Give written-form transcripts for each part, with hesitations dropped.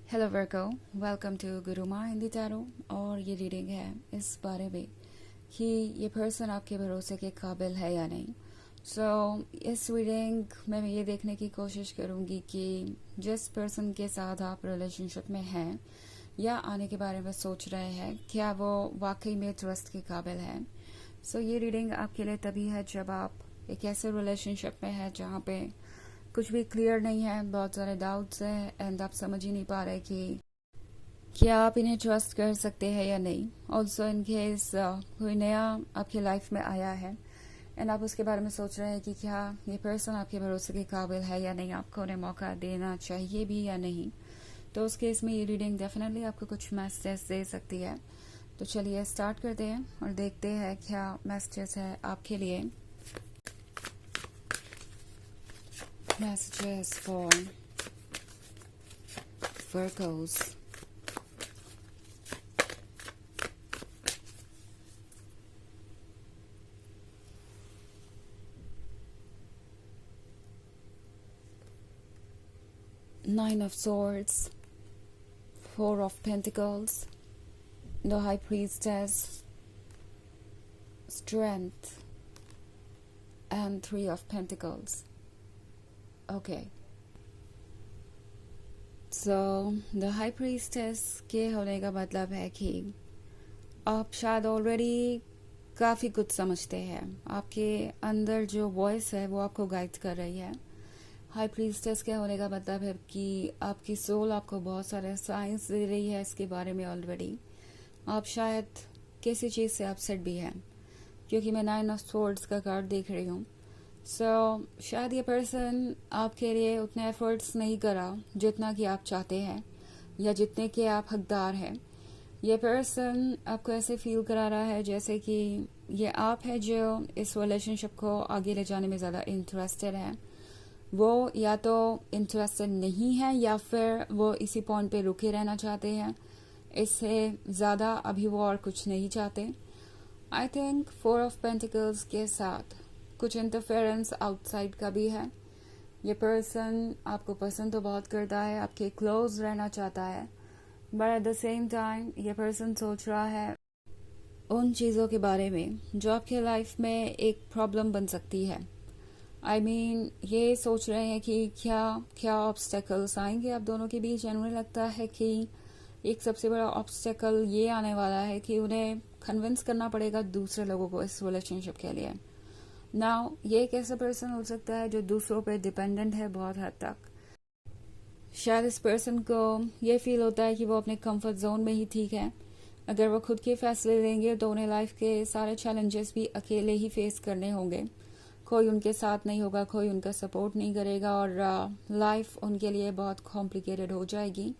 Hello वर्को, welcome to Guruma Hindi tarot. और ये रीडिंग है इस बारे में कि ये पर्सन आपके भरोसे के काबिल है या नहीं। इस रीडिंग में मैं ये देखने की कोशिश करूँगी कि जिस पर्सन के साथ आप रिलेशनशिप में हैं या आने के बारे में सोच रहे हैं, क्या वो वाकई में ट्रस्ट के काबिल है। ये रीडिंग आपके लिए तभी है जब आप एक ऐसे रिलेशनशिप में है जहाँ पे कुछ भी क्लियर नहीं है, बहुत सारे डाउट्स हैं एंड आप समझ ही नहीं पा रहे कि क्या आप इन्हें ट्रस्ट कर सकते हैं या नहीं। ऑल्सो इन केस कोई नया आपकी लाइफ में आया है एंड आप उसके बारे में सोच रहे हैं कि क्या ये पर्सन आपके भरोसे के काबिल है या नहीं, आपको उन्हें मौका देना चाहिए भी या नहीं। तो उस केस में ये रीडिंग डेफिनेटली आपको कुछ मैसेज दे सकती है। तो चलिए स्टार्ट करते हैं और देखते हैं क्या मैसेजेस है आपके लिए। Messages for Virgos. Nine of Swords, Four of Pentacles, the High Priestess, Strength, and Three of Pentacles. Okay. The High Priestess के होने का मतलब है कि आप शायद ऑलरेडी काफ़ी कुछ समझते हैं। आपके अंदर जो वॉइस है वो आपको गाइड कर रही है। हाई प्रीस्टेस के होने का मतलब है कि आपकी सोल आपको बहुत सारे साइंस दे रही है इसके बारे में ऑलरेडी। आप शायद किसी चीज़ से अपसेट भी हैं, क्योंकि मैं 9 ऑफ स्वॉर्ड्स का कार्ड देख रही हूँ। शायद ये पर्सन आपके लिए उतने एफर्ट्स नहीं करा जितना कि आप चाहते हैं या जितने के आप हकदार हैं। ये पर्सन आपको ऐसे फील करा रहा है जैसे कि ये आप है जो इस रिलेशनशिप को आगे ले जाने में ज़्यादा इंटरेस्टेड है। वो या तो इंटरेस्टेड नहीं है या फिर वो इसी पॉइंट पे रुके रहना चाहते हैं। इससे ज़्यादा अभी वो और कुछ नहीं चाहते। आई थिंक 4 ऑफ पेंटिकल्स के साथ कुछ इंटरफेरेंस आउटसाइड का भी है। ये पर्सन आपको पसंद तो बहुत करता है, आपके क्लोज रहना चाहता है, but at the same time ये पर्सन सोच रहा है उन चीज़ों के बारे में जो आपके लाइफ में एक प्रॉब्लम बन सकती है। आई मीन ये सोच रहे हैं कि क्या क्या ऑब्स्टेकल्स आएंगे आप दोनों के बीच। मुझे लगता है कि एक सबसे बड़ा ऑब्स्टेकल ये आने वाला है कि उन्हें कन्विंस करना पड़ेगा दूसरे लोगों को इस रिलेशनशिप के लिए। नाउ ये एक ऐसा पर्सन हो सकता है जो दूसरों पे डिपेंडेंट है बहुत हद तक। शायद इस पर्सन को ये फील होता है कि वो अपने कंफर्ट जोन में ही ठीक है। अगर वो खुद के फैसले लेंगे तो उन्हें लाइफ के सारे चैलेंजेस भी अकेले ही फेस करने होंगे। कोई उनके साथ नहीं होगा, कोई उनका सपोर्ट नहीं करेगा और लाइफ उनके लिए बहुत कॉम्प्लिकेटेड हो जाएगी।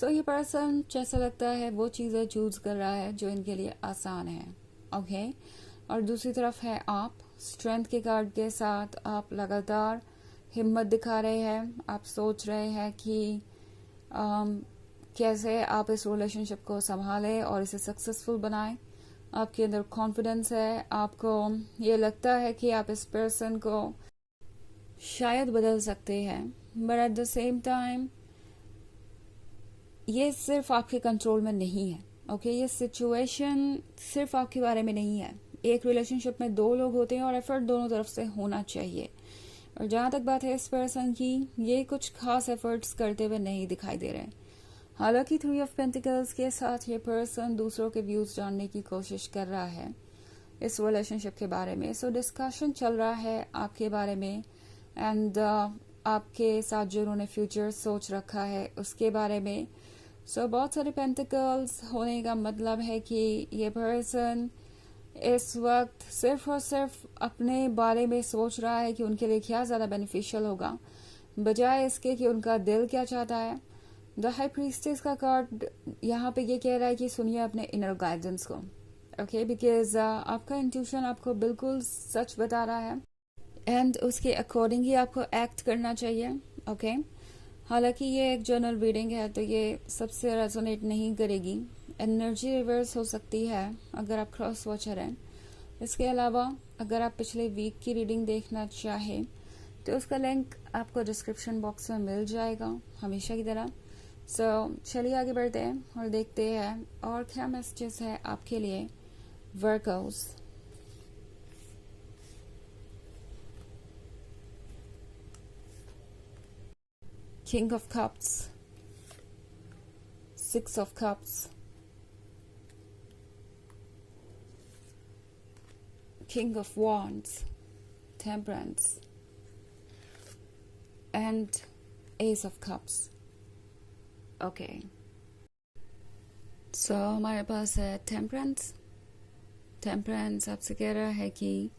ये पर्सन जैसा लगता है वो चीज़ें चूज कर रहा है जो इनके लिए आसान है। ओके। और दूसरी तरफ है आप स्ट्रेंथ के कार्ड के साथ। आप लगातार हिम्मत दिखा रहे हैं। आप सोच रहे हैं कि कैसे आप इस रिलेशनशिप को संभालें और इसे सक्सेसफुल बनाएं। आपके अंदर कॉन्फिडेंस है। आपको ये लगता है कि आप इस पर्सन को शायद बदल सकते हैं, but at the same time ये सिर्फ आपके कंट्रोल में नहीं है। ओके, ये सिचुएशन सिर्फ आपके बारे में नहीं है। एक रिलेशनशिप में दो लोग होते हैं और एफर्ट दोनों तरफ से होना चाहिए। और जहां तक बात है इस पर्सन की, ये कुछ खास एफर्ट्स करते हुए नहीं दिखाई दे रहे। हालांकि 3 ऑफ पेंटिकल्स के साथ ये पर्सन दूसरों के व्यूज जानने की कोशिश कर रहा है इस रिलेशनशिप के बारे में। डिस्कशन चल रहा है आपके बारे में एंड आपके साथ जो उन्होंने फ्यूचर सोच रखा है उसके बारे में। बहुत सारे पेंटिकल्स होने का मतलब है कि ये पर्सन इस वक्त सिर्फ और सिर्फ अपने बारे में सोच रहा है कि उनके लिए क्या ज़्यादा बेनिफिशियल होगा, बजाय इसके कि उनका दिल क्या चाहता है। द हाई प्रीस्टेस का कार्ड यहाँ पे ये कह रहा है कि सुनिए अपने इनर गाइडेंस को। ओके, बिकॉज आपका इंट्यूशन आपको बिल्कुल सच बता रहा है एंड उसके अकॉर्डिंग ही आपको एक्ट करना चाहिए। ओके, हालांकि ये एक जर्नल रीडिंग है तो ये सबसे रेजोनेट नहीं करेगी। एनर्जी रिवर्स हो सकती है अगर आप क्रॉस वॉचर हैं। इसके अलावा अगर आप पिछले वीक की रीडिंग देखना चाहें तो उसका लिंक आपको डिस्क्रिप्शन बॉक्स में मिल जाएगा हमेशा की तरह। सो चलिए आगे बढ़ते हैं और देखते हैं और क्या मैसेजेस है आपके लिए workers. King of cups, six of cups, king of wands, temperance and ace of cups। Okay, so हमारे पास है टेम्परेंस। टेम्परेंस आपसे कह रहा है कि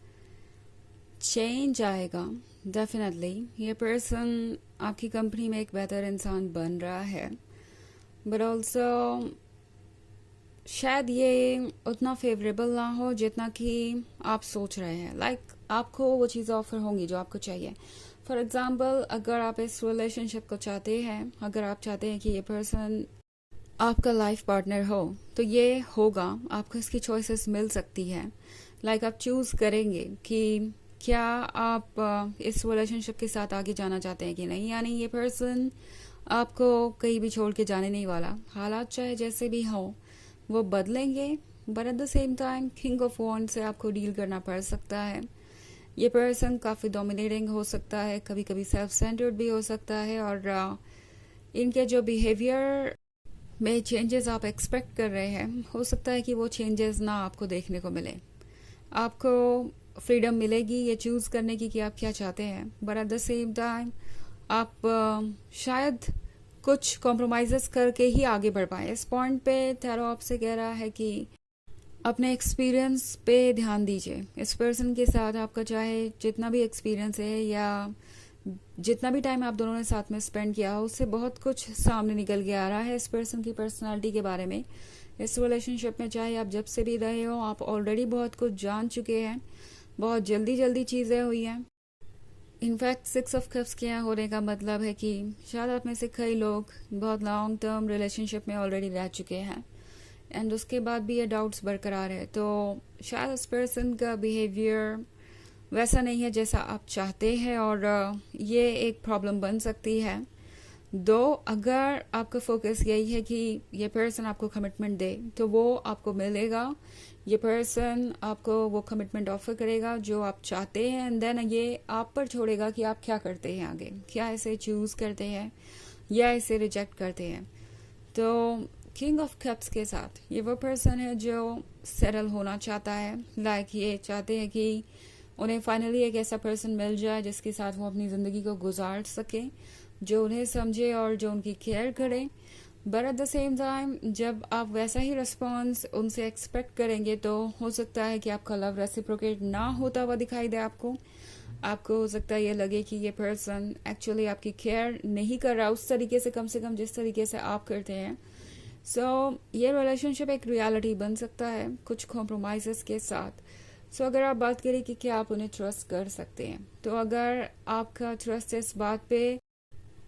चेंज आएगा डेफिनेटली। ये पर्सन आपकी कंपनी में एक बेहतर इंसान बन रहा है, बट ऑल्सो शायद ये उतना फेवरेबल ना हो जितना कि आप सोच रहे हैं। लाइक आपको वो चीज़ें ऑफर होंगी जो आपको चाहिए। फॉर एग्जाम्पल, अगर आप इस रिलेशनशिप को चाहते हैं, अगर आप चाहते हैं कि ये पर्सन आपका लाइफ पार्टनर हो, तो ये होगा। आपको इसकी चॉइसेस मिल सकती है। लाइक आप चूज करेंगे कि क्या आप इस रिलेशनशिप के साथ आगे जाना चाहते हैं कि नहीं। यानी ये पर्सन आपको कहीं भी छोड़ के जाने नहीं वाला। हालात चाहे जैसे भी हो वो बदलेंगे, but at the same time king of wand से आपको डील करना पड़ सकता है। ये पर्सन काफ़ी डोमिनेटिंग हो सकता है, कभी कभी सेल्फ सेंटर्ड भी हो सकता है, और इनके जो बिहेवियर में चेंजेस आप एक्सपेक्ट कर रहे हैं, हो सकता है कि वो चेंजेस ना आपको देखने को मिले। आपको फ्रीडम मिलेगी ये चूज़ करने की कि आप क्या चाहते हैं, but at the same time आप शायद कुछ कॉम्प्रोमाइजेस करके ही आगे बढ़ पाए। इस पॉइंट पे टैरो आपसे कह रहा है कि अपने एक्सपीरियंस पे ध्यान दीजिए। इस पर्सन के साथ आपका चाहे जितना भी एक्सपीरियंस है या जितना भी टाइम आप दोनों ने साथ में स्पेंड किया हो, उससे बहुत कुछ सामने निकल के आ रहा है इस पर्सन की पर्सनालिटी के बारे में। इस रिलेशनशिप में चाहे आप जब से भी रहे हो, आप ऑलरेडी बहुत कुछ जान चुके हैं। बहुत जल्दी जल्दी चीज़ें हुई हैं। इनफैक्ट सिक्स ऑफ कप्स के यहाँ होने का मतलब है कि शायद आप में से कई लोग बहुत लॉन्ग टर्म रिलेशनशिप में ऑलरेडी रह चुके हैं, एंड उसके बाद भी ये डाउट्स बरकरार है। तो शायद उस पर्सन का बिहेवियर वैसा नहीं है जैसा आप चाहते हैं, और ये एक प्रॉब्लम बन सकती है। दो, अगर आपका फोकस यही है कि ये पर्सन आपको कमिटमेंट दे, तो वो आपको मिलेगा। ये पर्सन आपको वो कमिटमेंट ऑफर करेगा जो आप चाहते हैं, एंड देन ये आप पर छोड़ेगा कि आप क्या करते हैं आगे, क्या इसे चूज करते हैं या इसे रिजेक्ट करते हैं। तो किंग ऑफ कप्स के साथ ये वो पर्सन है जो सेटल होना चाहता है। लाइक ये चाहते हैं कि उन्हें फाइनली एक ऐसा पर्सन मिल जाए जिसके साथ वो अपनी ज़िंदगी को गुजार सके, जो उन्हें समझे और जो उनकी केयर करे। But at the same time जब आप वैसा ही रिस्पॉन्स उनसे एक्सपेक्ट करेंगे, तो हो सकता है कि आपका लव रेसिप्रोकेट ना होता हुआ दिखाई दे आपको। हो सकता है ये लगे कि ये पर्सन एक्चुअली आपकी केयर नहीं कर रहा उस तरीके से, कम जिस तरीके से आप करते हैं। सो ये रिलेशनशिप एक रियलिटी बन सकता है कुछ कॉम्प्रोमाइजेस के साथ। सो अगर आप बात करें कि क्या आप उन्हें ट्रस्ट कर सकते हैं, तो अगर आपका ट्रस्ट इस बात पे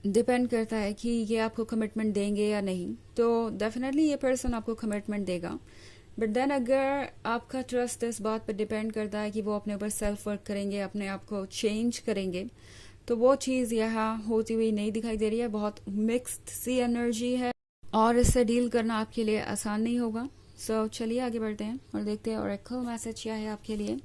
डिपेंड करता है कि ये आपको कमिटमेंट देंगे या नहीं, तो डेफिनेटली ये पर्सन आपको कमिटमेंट देगा। बट देन अगर आपका ट्रस्ट इस बात पे डिपेंड करता है कि वो अपने ऊपर सेल्फ वर्क करेंगे, अपने आप को चेंज करेंगे, तो वो चीज़ यहाँ होती हुई नहीं दिखाई दे रही है। बहुत मिक्स्ड सी एनर्जी है और इससे डील करना आपके लिए आसान नहीं होगा। सो चलिए आगे बढ़ते हैं और देखते हैं ओरेकल मैसेज क्या है आपके लिए।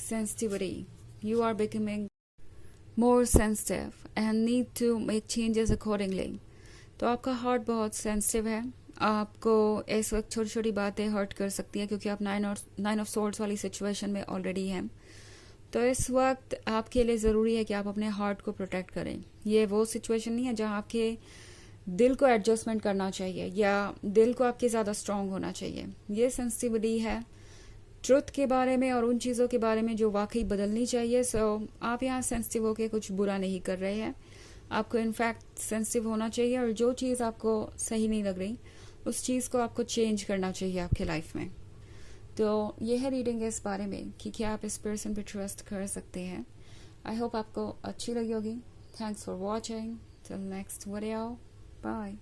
Sensitivity. You are becoming more sensitive and need to make changes accordingly. तो आपका हार्ट बहुत सेंसिटिव है। आपको इस वक्त छोटी छोटी बातें हर्ट कर सकती हैं क्योंकि आप नाइन ऑफ सोर्ड्स वाली सिचुएशन में ऑलरेडी हैं। तो इस वक्त आपके लिए ज़रूरी है कि आप अपने हार्ट को प्रोटेक्ट करें। ये वो सिचुएशन नहीं है जहाँ आपके दिल को एडजस्टमेंट करना चाहिए या दिल को आपके ज़्यादा स्ट्रांग होना चाहिए। ये सेंसिटिविटी है ट्रुथ के बारे में और उन चीज़ों के बारे में जो वाकई बदलनी चाहिए। सो आप यहाँ सेंसिटिव होकर कुछ बुरा नहीं कर रहे हैं। आपको इनफैक्ट सेंसिटिव होना चाहिए, और जो चीज़ आपको सही नहीं लग रही उस चीज़ को आपको चेंज करना चाहिए आपके लाइफ में। तो ये है रीडिंग इस बारे में कि क्या आप इस पर्सन पे ट्रस्ट कर सकते हैं। आई होप आपको अच्छी लगी होगी। Thanks for watching. Till next video, bye.